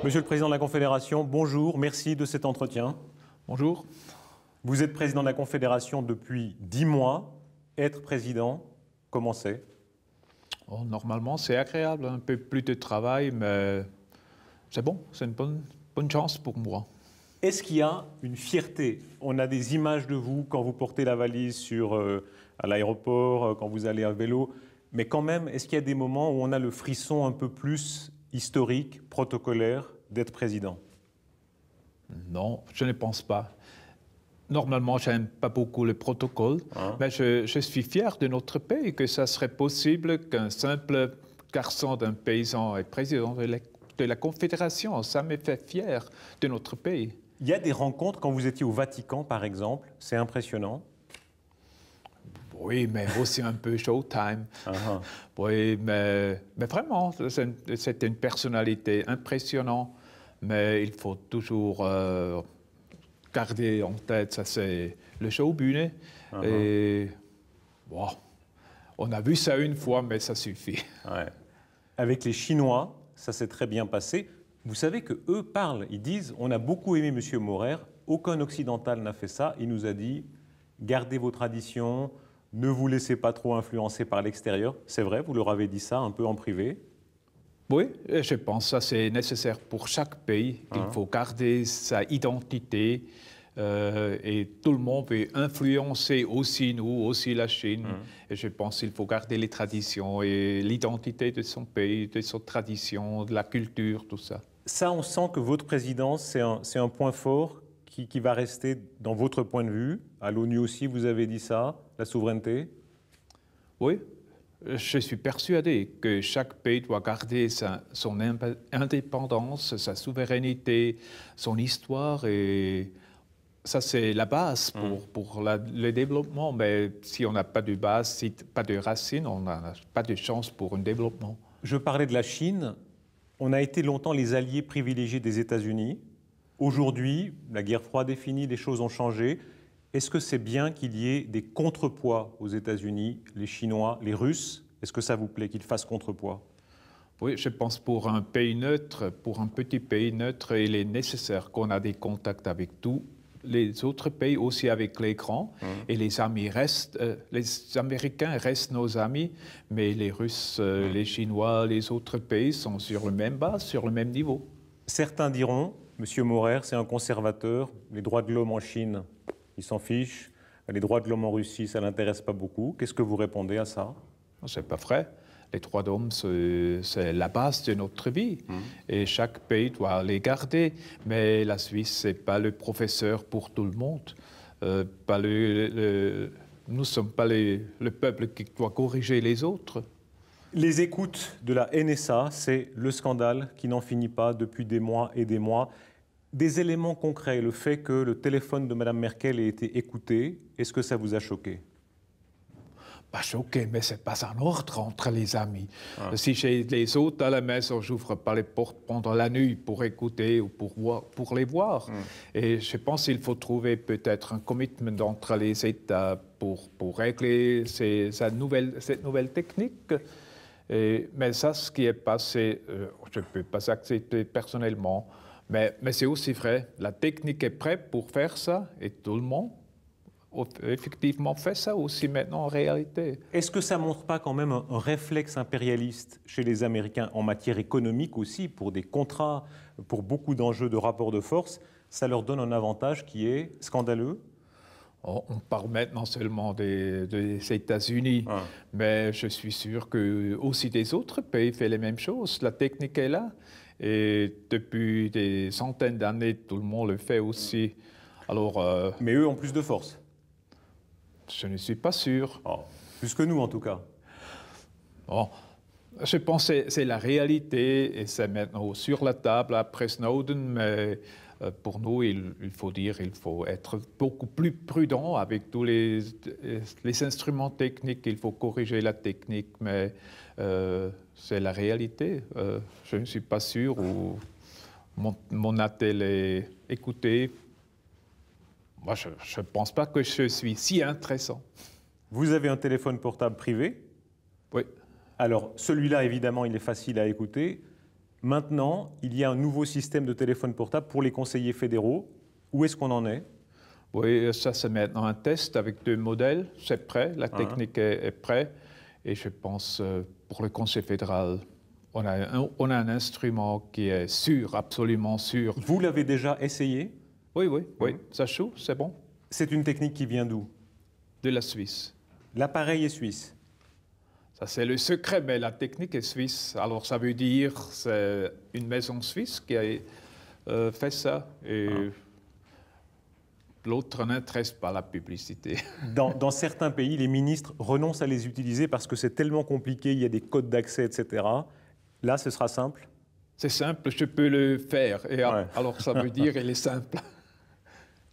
Monsieur le Président de la Confédération, bonjour, merci de cet entretien. Bonjour. Vous êtes président de la Confédération depuis 10 mois. Être président, comment c'est? Oh, normalement, c'est agréable, un peu plus de travail, mais c'est bon, c'est une bonne chance pour moi. Est-ce qu'il y a une fierté? On a des images de vous quand vous portez la valise à l'aéroport, quand vous allez à vélo, mais quand même, est-ce qu'il y a des moments où on a le frisson un peu plus historique, protocolaire, d'être président? Non, je ne pense pas. Normalement, je n'aime pas beaucoup le protocole, mais je suis fier de notre pays, que ça serait possible qu'un simple garçon d'un paysan est président de la Confédération. Ça me fait fier de notre pays. Il y a des rencontres quand vous étiez au Vatican, par exemple, c'est impressionnant. Oui, mais aussi un peu showtime. Oui, mais vraiment, c'est une personnalité impressionnante, mais il faut toujours garder en tête, ça c'est le showbühne. Et bon, on a vu ça une fois, mais ça suffit. Ouais. Avec les Chinois, ça s'est très bien passé. Vous savez qu'eux parlent, ils disent « On a beaucoup aimé M. Maurer, aucun occidental n'a fait ça. Il nous a dit « Gardez vos traditions, ne vous laissez pas trop influencer par l'extérieur. » C'est vrai, vous leur avez dit ça un peu en privé? Oui, je pense que ça c'est nécessaire pour chaque pays. Il faut garder sa identité et tout le monde veut influencer aussi nous, aussi la Chine. Et je pense qu'il faut garder les traditions et l'identité de son pays, de sa tradition, de la culture, tout ça. Ça, on sent que votre présidence, c'est un point fort qui va rester dans votre point de vue. À l'ONU aussi, vous avez dit ça, la souveraineté? Oui. Je suis persuadé que chaque pays doit garder son indépendance, sa souveraineté, son histoire, et ça c'est la base pour le développement. Mais si on n'a pas de base, si pas de racines, on n'a pas de chance pour un développement. Je parlais de la Chine. On a été longtemps les alliés privilégiés des États-Unis. Aujourd'hui, la guerre froide est finie, les choses ont changé. Est-ce que c'est bien qu'il y ait des contrepoids aux États-Unis, les Chinois, les Russes? Est-ce que ça vous plaît qu'ils fassent contrepoids? Oui, je pense pour un pays neutre, pour un petit pays neutre, il est nécessaire qu'on ait des contacts avec tous les autres pays, aussi avec les grands. Et les amis restent, les Américains restent nos amis, mais les Russes, les Chinois, les autres pays sont sur la même base, sur le même niveau. Certains diront, M. Maurer, c'est un conservateur, les droits de l'homme en Chine, il s'en fiche. Les droits de l'homme en Russie, ça ne l'intéresse pas beaucoup. Qu'est-ce que vous répondez à ça? C'est pas vrai. Les droits de l'homme, c'est la base de notre vie. Et chaque pays doit les garder. Mais la Suisse, ce n'est pas le professeur pour tout le monde. Nous ne sommes pas le peuple qui doit corriger les autres. Les écoutes de la NSA, c'est le scandale qui n'en finit pas depuis des mois et des mois. Des éléments concrets, le fait que le téléphone de Mme Merkel ait été écouté, est-ce que ça vous a choqué? Pas choqué, mais ce n'est pas un ordre entre les amis. Si j'ai les autres à la maison, je n'ouvre pas les portes pendant la nuit pour écouter ou pour les voir. Et je pense qu'il faut trouver peut-être un commitment entre les États pour régler cette nouvelle technique. Mais ça, ce qui est passé, je ne peux pas accepter personnellement. Mais c'est aussi vrai, la technique est prête pour faire ça et tout le monde effectivement fait ça aussi maintenant en réalité. Est-ce que ça ne montre pas quand même un réflexe impérialiste chez les Américains en matière économique aussi, pour des contrats, pour beaucoup d'enjeux de rapport de force? Ça leur donne un avantage qui est scandaleux? On parle maintenant seulement des États-Unis, mais je suis sûr que aussi des autres pays font les mêmes choses. La technique est là. Et depuis des centaines d'années, tout le monde le fait aussi. Alors, mais eux ont plus de force? Je ne suis pas sûr. Plus que nous, en tout cas. Bon, je pense que c'est la réalité et c'est maintenant sur la table après Snowden, mais pour nous, il faut être beaucoup plus prudent avec tous les instruments techniques. Il faut corriger la technique, mais c'est la réalité. Je ne suis pas sûr où mon attel est écouté. Moi, je ne pense pas que je suis si intéressant. Vous avez un téléphone portable privé? Oui. Alors, celui-là, évidemment, il est facile à écouter. Maintenant, il y a un nouveau système de téléphone portable pour les conseillers fédéraux. Où est-ce qu'on en est? Oui, ça c'est maintenant un test avec 2 modèles. C'est prêt, la technique est prête. Et je pense pour le Conseil fédéral, on a un instrument qui est sûr, absolument sûr. Vous l'avez déjà essayé? Oui, ça chaud, c'est bon. C'est une technique qui vient d'où? De la Suisse. L'appareil est suisse. Ça, c'est le secret, mais la technique est suisse. Alors, ça veut dire que c'est une maison suisse qui a fait ça. Et l'autre n'intéresse pas la publicité. Dans certains pays, les ministres renoncent à les utiliser parce que c'est tellement compliqué, il y a des codes d'accès, etc. Là, ce sera simple? C'est simple, je peux le faire. Et alors, ça veut dire qu'il est simple.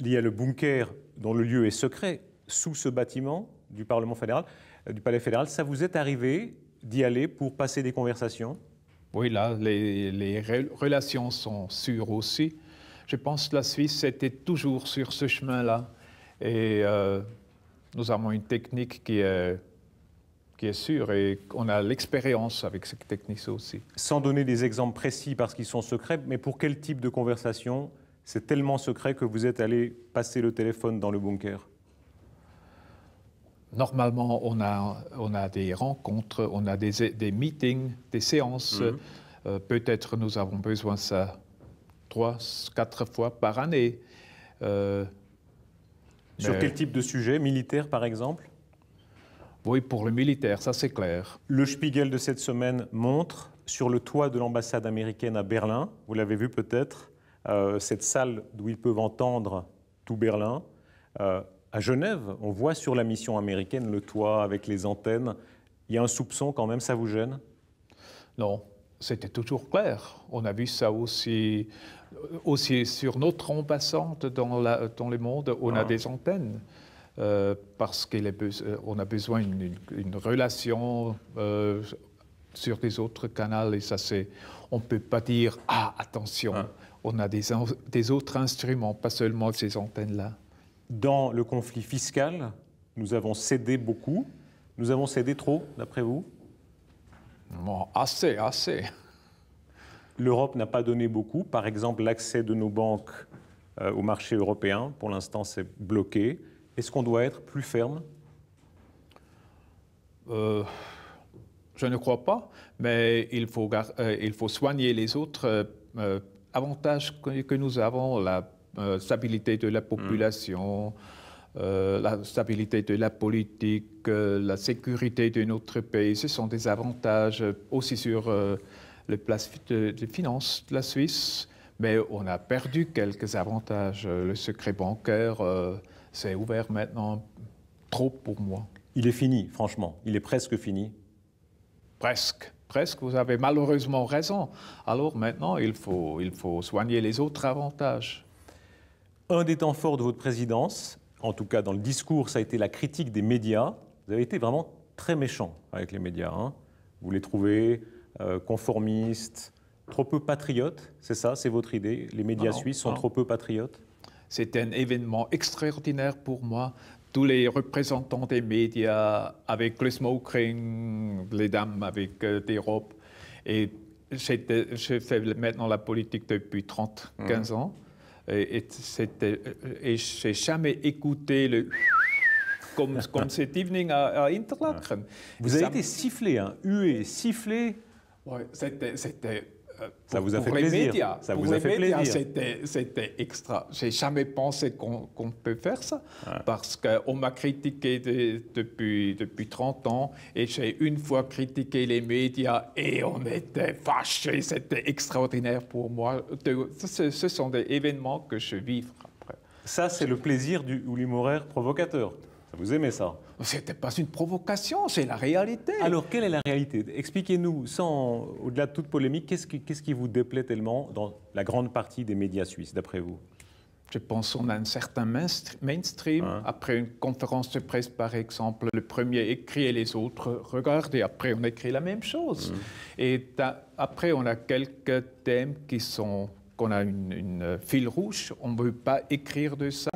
Il y a le bunker dont le lieu est secret, sous ce bâtiment du Parlement fédéral, du Palais fédéral. Ça vous est arrivé d'y aller pour passer des conversations? Oui, là, les relations sont sûres aussi. Je pense que la Suisse était toujours sur ce chemin-là. Et nous avons une technique qui est sûre et on a l'expérience avec cette technique aussi. Sans donner des exemples précis parce qu'ils sont secrets, mais pour quel type de conversation c'est tellement secret que vous êtes allé passer le téléphone dans le bunker? Normalement, on a des rencontres, on a des meetings, des séances. Peut-être nous avons besoin de ça 3-4 fois par année. Sur quel type de sujet? Militaire, par exemple? Oui, pour le militaire, ça c'est clair. Le Spiegel de cette semaine montre sur le toit de l'ambassade américaine à Berlin, vous l'avez vu peut-être, cette salle d'où ils peuvent entendre tout Berlin. À Genève, on voit sur la mission américaine le toit avec les antennes. Il y a un soupçon quand même, ça vous gêne? Non, c'était toujours clair. On a vu ça aussi sur notre ambassade dans le monde, on a des antennes. Parce qu'on a besoin d'une relation sur des autres canaux et ça c'est, on ne peut pas dire « Ah, attention, on a des autres instruments, pas seulement ces antennes-là ». Dans le conflit fiscal, nous avons cédé beaucoup. Nous avons cédé trop, d'après vous? Bon, assez. L'Europe n'a pas donné beaucoup. Par exemple, l'accès de nos banques au marché européen, pour l'instant, c'est bloqué. Est-ce qu'on doit être plus ferme? Je ne crois pas, mais il faut soigner les autres avantages que nous avons, la stabilité de la population, la stabilité de la politique, la sécurité de notre pays. Ce sont des avantages aussi sur le plan de finances de la Suisse, mais on a perdu quelques avantages. Le secret bancaire, c'est ouvert maintenant, trop pour moi. Il est fini, franchement. Il est presque fini. Presque, vous avez malheureusement raison. Alors maintenant, il faut soigner les autres avantages. Un des temps forts de votre présidence, en tout cas dans le discours, ça a été la critique des médias. Vous avez été vraiment très méchant avec les médias. Vous les trouvez conformistes, trop peu patriotes, c'est ça, c'est votre idée? Les médias suisses sont trop peu patriotes? C'était un événement extraordinaire pour moi. Tous les représentants des médias avec le smoking, les dames avec des robes. Et je fais maintenant la politique depuis 15 ans. Et je n'ai jamais écouté le comme cet evening à Interlaken. Vous avez été sifflé, hué, sifflé. Oui, c'était ça vous a fait plaisir. Ça vous a fait plaisir. C'était extra. J'ai jamais pensé qu'on peut faire ça parce qu'on m'a critiqué depuis 30 ans et j'ai une fois critiqué les médias et on était fâchés. C'était extraordinaire pour moi. Ce sont des événements que je vis après. Ça, c'est le plaisir du horaire provocateur. Vous aimez ça? Ce n'était pas une provocation, c'est la réalité. Alors, quelle est la réalité? Expliquez-nous, au-delà de toute polémique, qu'est-ce qui vous déplaît tellement dans la grande partie des médias suisses, d'après vous? Je pense qu'on a un certain mainstream. Après une conférence de presse, par exemple, le premier écrit et les autres regardent, et après on écrit la même chose. Et après, on a quelques thèmes qu'on a une fil rouge, on ne veut pas écrire de ça.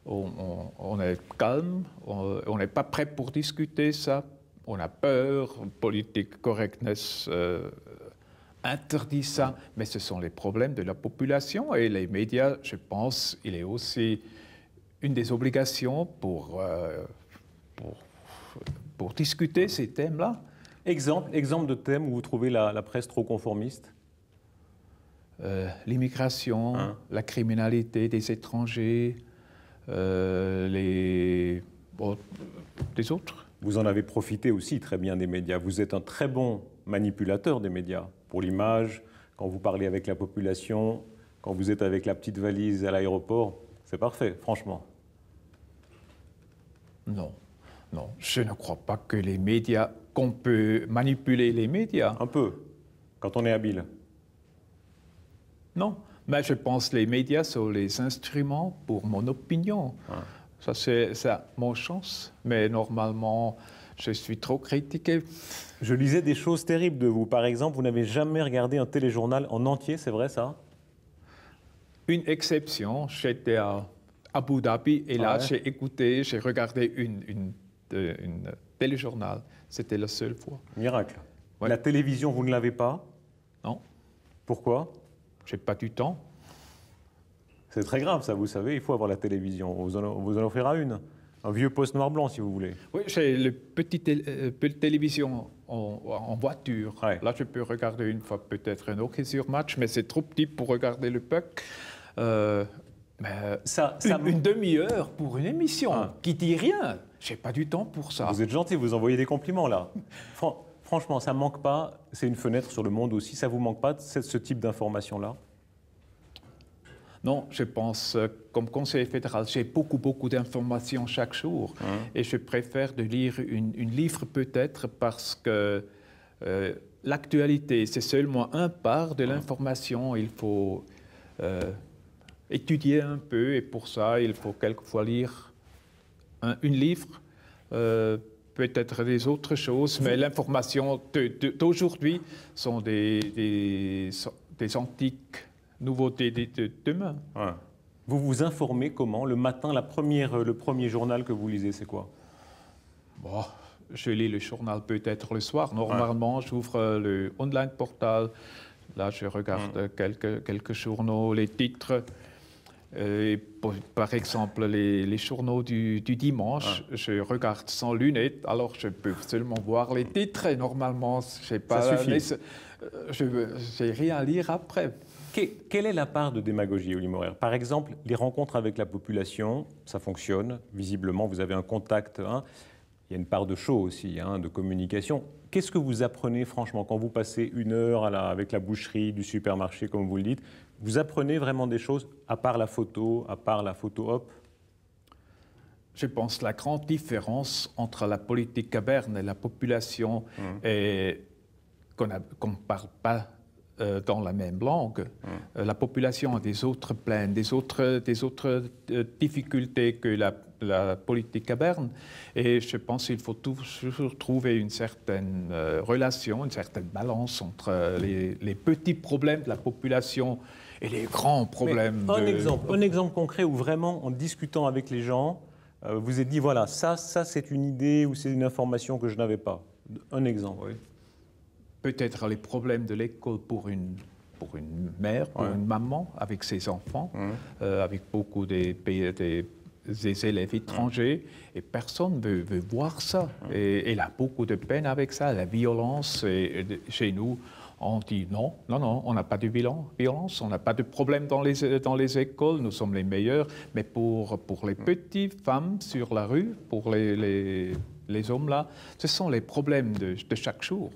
On est calme, on n'est pas prêt pour discuter ça, on a peur, politique correctness interdit ça, mais ce sont les problèmes de la population et les médias, je pense, il est aussi une des obligations pour discuter ces thèmes-là. Exemple de thème où vous trouvez la presse trop conformiste? L'immigration, la criminalité des étrangers, des autres. Vous en avez profité aussi très bien des médias. Vous êtes un très bon manipulateur des médias, pour l'image, quand vous parlez avec la population, quand vous êtes avec la petite valise à l'aéroport. C'est parfait, franchement. Non, non, je ne crois pas que les médias, qu'on peut manipuler les médias. Un peu, quand on est habile. Non, mais je pense que les médias sont les instruments pour mon opinion. Ça, c'est mon chance, mais normalement, je suis trop critiqué. Je lisais des choses terribles de vous. Par exemple, vous n'avez jamais regardé un téléjournal en entier, c'est vrai ça? Une exception, j'étais à Abu Dhabi et là, j'ai écouté, j'ai regardé une téléjournal. C'était la seule fois. Miracle. Ouais. La télévision, vous ne l'avez pas? Non. Pourquoi? J'ai pas du temps. C'est très grave, ça, vous savez, il faut avoir la télévision. On vous en offrira une. Un vieux poste noir-blanc, si vous voulez. Oui, j'ai le petit télévision en voiture. Ouais. Là, je peux regarder une fois peut-être un hockey sur match, mais c'est trop petit pour regarder le puck. Mais une demi-heure pour une émission qui dit rien. J'ai pas du temps pour ça. Vous êtes gentil, vous envoyez des compliments, là. Franchement, ça ne manque pas. C'est une fenêtre sur le monde aussi. Ça ne vous manque pas, ce type d'information-là? Non, je pense, comme conseiller fédéral, j'ai beaucoup d'informations chaque jour. Et je préfère de lire une livre peut-être parce que l'actualité, c'est seulement un part de l'information. Il faut étudier un peu et pour ça, il faut quelquefois lire une livre, peut-être des autres choses, mais l'information d'aujourd'hui sont des antiques nouveautés de demain. Ouais. Vous vous informez comment? Le matin, le premier journal que vous lisez, c'est quoi? Bon, je lis le journal peut-être le soir. Normalement, j'ouvre le online portal. Là, je regarde quelques journaux, les titres. Par exemple, les journaux du dimanche, je regarde sans lunettes, alors je peux seulement voir les titres et normalement, je n'ai pas, j'ai rien à lire après. Quelle est la part de démagogie, Oli Maurer? Par exemple, les rencontres avec la population, ça fonctionne. Visiblement, vous avez un contact. Il y a une part de show aussi, de communication. Qu'est-ce que vous apprenez, franchement, quand vous passez une heure avec la boucherie du supermarché, comme vous le dites? Vous apprenez vraiment des choses, à part la photo op? Je pense que la grande différence entre la politique à Berne et la population est qu'on ne parle pas dans la même langue. La population a des autres plaintes, des autres difficultés que la politique à Berne. Et je pense qu'il faut toujours trouver une certaine relation, une certaine balance entre les petits problèmes de la population et les grands problèmes. Un exemple concret où vraiment, en discutant avec les gens, vous êtes dit, voilà, ça c'est une idée ou c'est une information que je n'avais pas. Un exemple. Oui. Peut-être les problèmes de l'école pour une mère, pour une maman, avec ses enfants, avec beaucoup des élèves étrangers, et personne ne veut voir ça. Et elle a beaucoup de peine avec ça, la violence. Et chez nous, on dit non, on n'a pas de violence, on n'a pas de problème dans les écoles, nous sommes les meilleurs. Mais pour les petites femmes sur la rue, pour les hommes là, ce sont les problèmes de chaque jour.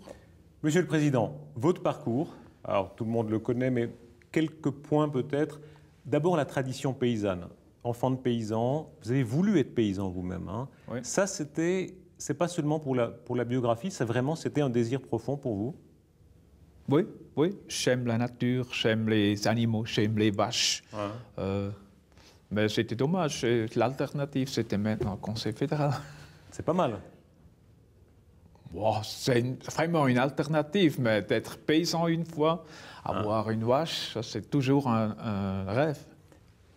Monsieur le Président, votre parcours, alors tout le monde le connaît, mais quelques points peut-être. D'abord la tradition paysanne, enfant de paysan, vous avez voulu être paysan vous-même. Oui. Ça, c'est pas seulement pour la biographie, c'était un désir profond pour vous? Oui, j'aime la nature, j'aime les animaux, j'aime les vaches. Mais c'était dommage, l'alternative c'était maintenant conseil fédéral. C'est pas mal. Wow, c'est vraiment une alternative, mais d'être paysan une fois, avoir une vache, c'est toujours un rêve.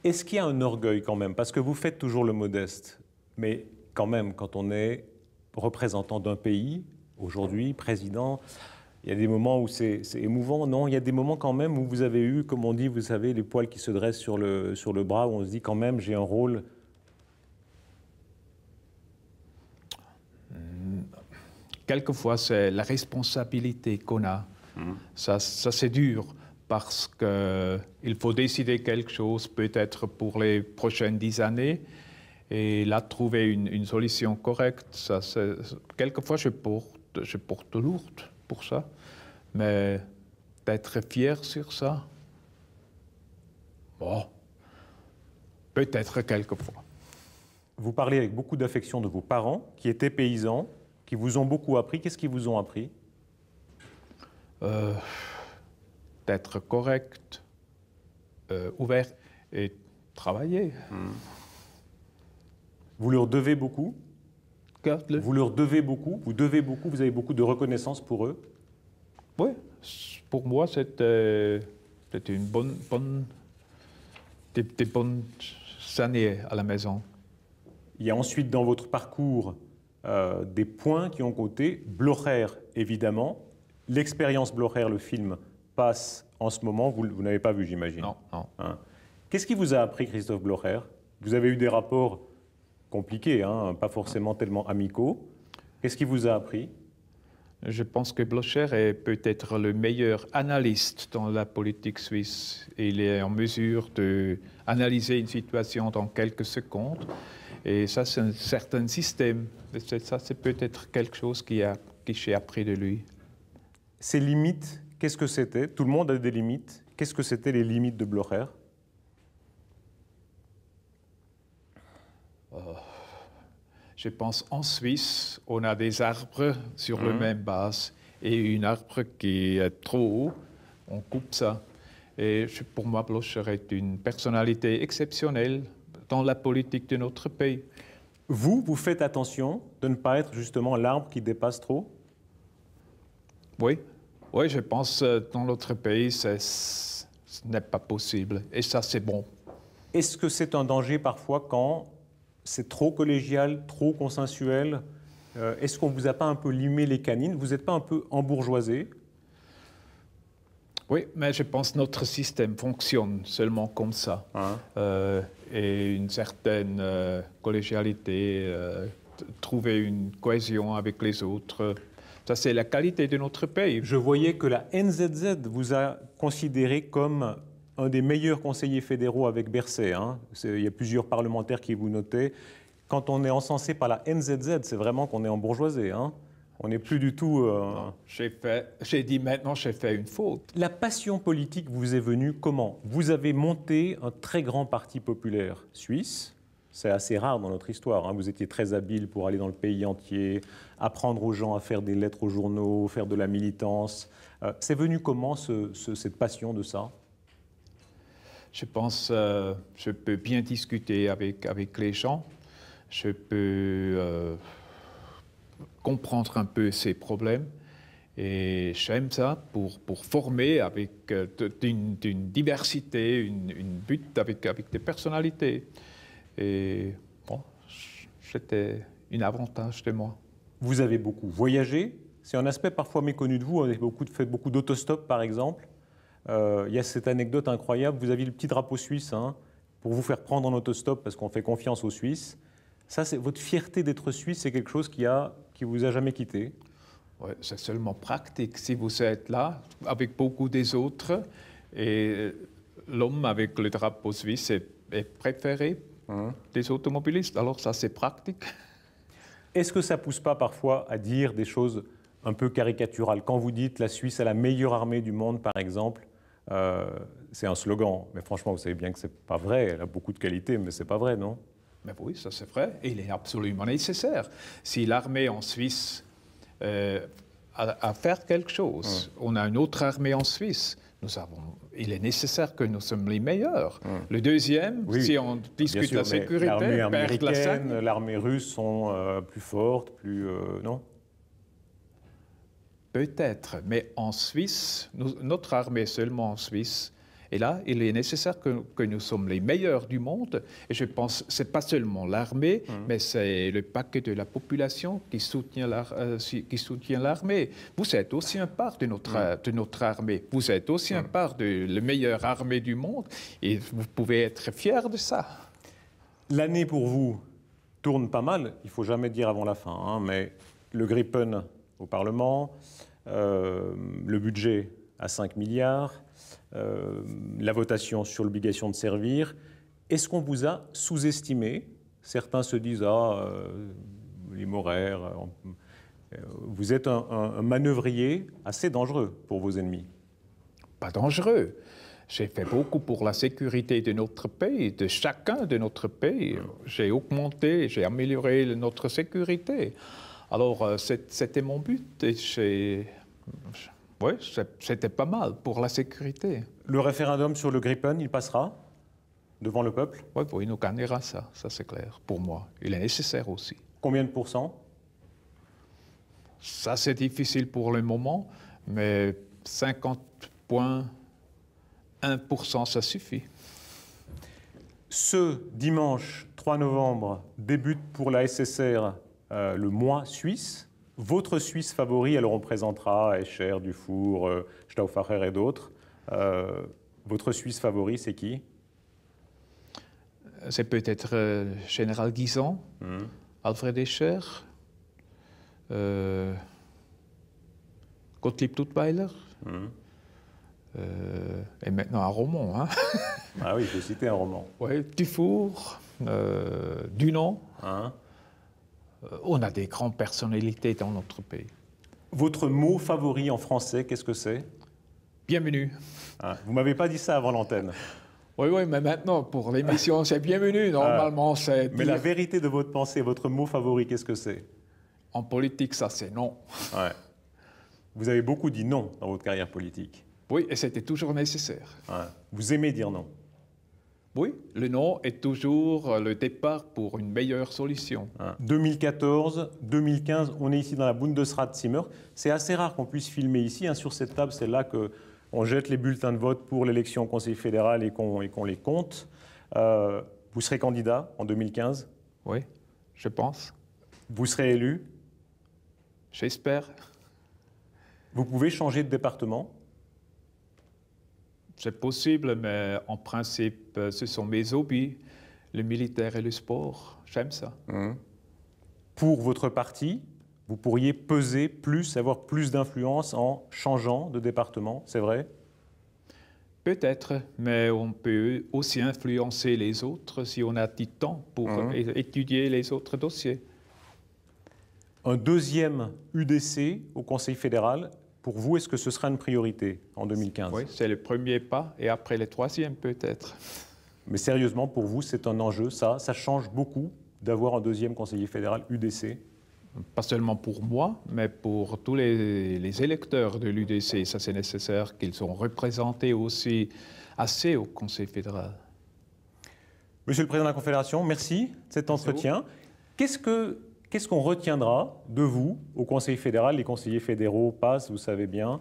Est-ce qu'il y a un orgueil quand même? Parce que vous faites toujours le modeste, mais quand même, quand on est représentant d'un pays, aujourd'hui, président, Il y a des moments où c'est émouvant, non? Il y a des moments quand même où vous avez eu, comme on dit, vous savez, les poils qui se dressent sur le bras, où on se dit quand même, j'ai un rôle. Quelquefois, c'est la responsabilité qu'on a. Ça c'est dur, parce qu'il faut décider quelque chose, peut-être pour les prochaines 10 années, et là, trouver une solution correcte. Quelquefois, je porte lourde pour ça, mais d'être fier sur ça, bon, peut-être quelquefois. Vous parlez avec beaucoup d'affection de vos parents, qui étaient paysans, qui vous ont beaucoup appris. Qu'est-ce qu'ils vous ont appris? D'être correct, ouvert et travailler. Vous leur devez beaucoup? Vous leur devez beaucoup? Vous devez beaucoup? Vous avez beaucoup de reconnaissance pour eux? Oui, pour moi, c'était des bonnes années à la maison. Il y a ensuite dans votre parcours des points qui ont compté. Blocher, évidemment. L'expérience Blocher, le film, passe en ce moment. Vous n'avez pas vu, j'imagine. Non, non. Hein. Qu'est-ce qui vous a appris, Christophe Blocher? Vous avez eu des rapports compliqués, hein, pas forcément tellement amicaux. Qu'est-ce qui vous a appris? Je pense que Blocher est peut-être le meilleur analyste dans la politique suisse. Il est en mesure d'analyser une situation dans quelques secondes. Et ça, c'est un certain système. Ça, c'est peut-être quelque chose que j'ai appris de lui. Ces limites, qu'est-ce que c'était? Tout le monde a des limites. Qu'est-ce que c'était les limites de Blocher? Je pense en Suisse, on a des arbres sur la même base et un arbre qui est trop haut, on coupe ça. Et pour moi, Blocher est une personnalité exceptionnelle dans la politique de notre pays. Vous faites attention de ne pas être justement l'arbre qui dépasse trop? Oui, je pense dans notre pays, ce n'est pas possible. Et ça, c'est bon. Est-ce que c'est un danger parfois quand c'est trop collégial, trop consensuel? Est-ce qu'on ne vous a pas un peu limé les canines? Vous n'êtes pas un peu embourgeoisé? Oui, mais je pense que notre système fonctionne seulement comme ça. Et une certaine collégialité, trouver une cohésion avec les autres, ça c'est la qualité de notre pays. Je voyais que la NZZ vous a considéré comme un des meilleurs conseillers fédéraux avec Berset. Hein. Il y a plusieurs parlementaires qui vous notaient. Quand on est encensé par la NZZ, c'est vraiment qu'on est embourgeoisé. Hein. On n'est plus du tout... J'ai dit maintenant, j'ai fait une faute. La passion politique vous est venue comment? Vous avez monté un très grand parti populaire suisse. C'est assez rare dans notre histoire. Hein. Vous étiez très habile pour aller dans le pays entier, apprendre aux gens à faire des lettres aux journaux, faire de la militance. C'est venu comment cette passion de ça? Je pense que je peux bien discuter avec les gens. Je peux comprendre un peu ses problèmes. Et j'aime ça pour former avec d'une diversité, une but avec des personnalités. Et bon, c'était un avantage de moi. Vous avez beaucoup voyagé. C'est un aspect parfois méconnu de vous. Vous avez fait beaucoup d'autostop, par exemple. Il y a cette anecdote incroyable. Vous aviez le petit drapeau suisse pour vous faire prendre en autostop parce qu'on fait confiance aux Suisses. Ça, c'est votre fierté d'être suisse, c'est quelque chose qui vous a jamais quitté? Ouais, c'est seulement pratique. Si vous êtes là avec beaucoup des autres, et l'homme avec le drapeau suisse est préféré des automobilistes, alors ça, c'est pratique. Est-ce que ça ne pousse pas parfois à dire des choses un peu caricaturales? Quand vous dites la Suisse a la meilleure armée du monde, par exemple, c'est un slogan. Mais franchement, vous savez bien que ce n'est pas vrai. Elle a beaucoup de qualités, mais ce n'est pas vrai, non? Mais oui, ça c'est vrai. Et il est absolument nécessaire. Si l'armée en Suisse a faire quelque chose, on a une autre armée en Suisse, il est nécessaire que nous sommes les meilleurs. Le deuxième, si on discute la sécurité, l'armée américaine, l'armée russe sont plus fortes, non? Peut-être, mais en Suisse, notre armée seulement en Suisse Et là, il est nécessaire que nous sommes les meilleurs du monde. Et je pense que ce n'est pas seulement l'armée, mais c'est le paquet de la population qui soutient l'armée. Vous êtes aussi un part de notre armée. Vous êtes aussi un part de la meilleure armée du monde. Et vous pouvez être fiers de ça. L'année pour vous tourne pas mal. Il ne faut jamais dire avant la fin, hein, mais le Gripen au Parlement, le budget à 5 milliards, la votation sur l'obligation de servir. Est-ce qu'on vous a sous-estimé? Certains se disent « Ah, les Morer, vous êtes un manœuvrier assez dangereux pour vos ennemis. » Pas dangereux. J'ai fait beaucoup pour la sécurité de notre pays, de chacun de notre pays. J'ai augmenté, j'ai amélioré notre sécurité. Alors, c'était mon but. Et oui, c'était pas mal pour la sécurité. Le référendum sur le Gripen, il passera devant le peuple? Oui, il nous gagnera ça c'est clair, pour moi. Il est nécessaire aussi. Combien de pourcents? Ça, c'est difficile pour le moment, mais 50,1%, ça suffit. Ce dimanche 3 novembre débute pour la SSR le mois suisse. Votre Suisse favori, alors on présentera Escher, Dufour, Stauffacher et d'autres. Votre Suisse favori, c'est qui? C'est peut-être Général Guisan, Alfred Escher, Gottlieb Duttweiler, et maintenant un roman. Hein? Ah oui, il faut citer un roman. Oui, Dufour, Dunant. Hein? On a des grandes personnalités dans notre pays. Votre mot favori en français, qu'est-ce que c'est? Bienvenue. Ah, vous ne m'avez pas dit ça avant l'antenne. Oui, mais maintenant, pour l'émission, c'est bienvenue. Normalement, c'est... Mais la vérité de votre pensée, votre mot favori, qu'est-ce que c'est? En politique, ça, c'est non. Ouais. Vous avez beaucoup dit non dans votre carrière politique. Oui, et c'était toujours nécessaire. Ouais. Vous aimez dire non? Oui, le non est toujours le départ pour une meilleure solution. 2014, 2015, on est ici dans la Bundesratszimmer. C'est assez rare qu'on puisse filmer ici. Hein, sur cette table, c'est là qu'on jette les bulletins de vote pour l'élection au Conseil fédéral et qu'on les compte. Vous serez candidat en 2015? Oui, je pense. Vous serez élu? J'espère. Vous pouvez changer de département? C'est possible, mais en principe, ce sont mes hobbies, le militaire et le sport. J'aime ça. Pour votre parti, vous pourriez peser plus, avoir plus d'influence en changeant de département, c'est vrai? Peut-être, mais on peut aussi influencer les autres si on a du temps pour étudier les autres dossiers. Un deuxième UDC au Conseil fédéral, pour vous, est-ce que ce sera une priorité en 2015? Oui, c'est le premier pas et après le troisième peut-être. Mais sérieusement, pour vous, c'est un enjeu, ça change beaucoup d'avoir un deuxième conseiller fédéral UDC? Pas seulement pour moi, mais pour tous les électeurs de l'UDC. Ça, c'est nécessaire qu'ils soient représentés aussi assez au Conseil fédéral. Monsieur le Président de la Confédération, merci de cet entretien. Qu'est-ce qu'on retiendra de vous au Conseil fédéral? Les conseillers fédéraux passent, vous savez bien.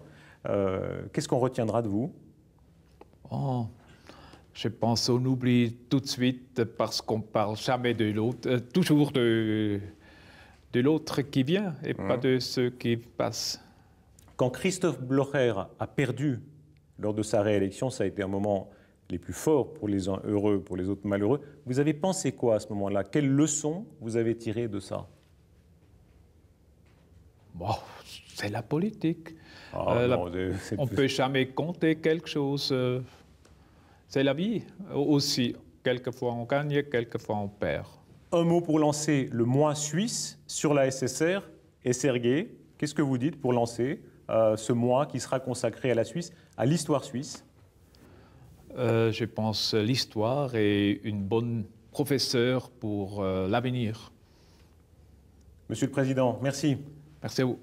Qu'est-ce qu'on retiendra de vous? Je pense qu'on oublie tout de suite parce qu'on ne parle jamais de l'autre, toujours de l'autre qui vient et pas de ceux qui passent. Quand Christophe Blocher a perdu lors de sa réélection, ça a été un moment les plus forts pour les uns heureux, pour les autres malheureux. Vous avez pensé quoi à ce moment-là? Quelles leçons vous avez tirées de ça? Bon, c'est la politique. On ne peut jamais compter quelque chose. C'est la vie aussi. Quelquefois on gagne, quelquefois on perd. Un mot pour lancer le mois suisse sur la SSR et Sergué. Qu'est-ce que vous dites pour lancer ce mois qui sera consacré à la Suisse, à l'histoire suisse? Je pense l'histoire est une bonne professeure pour l'avenir. Monsieur le Président, merci. Merci à vous.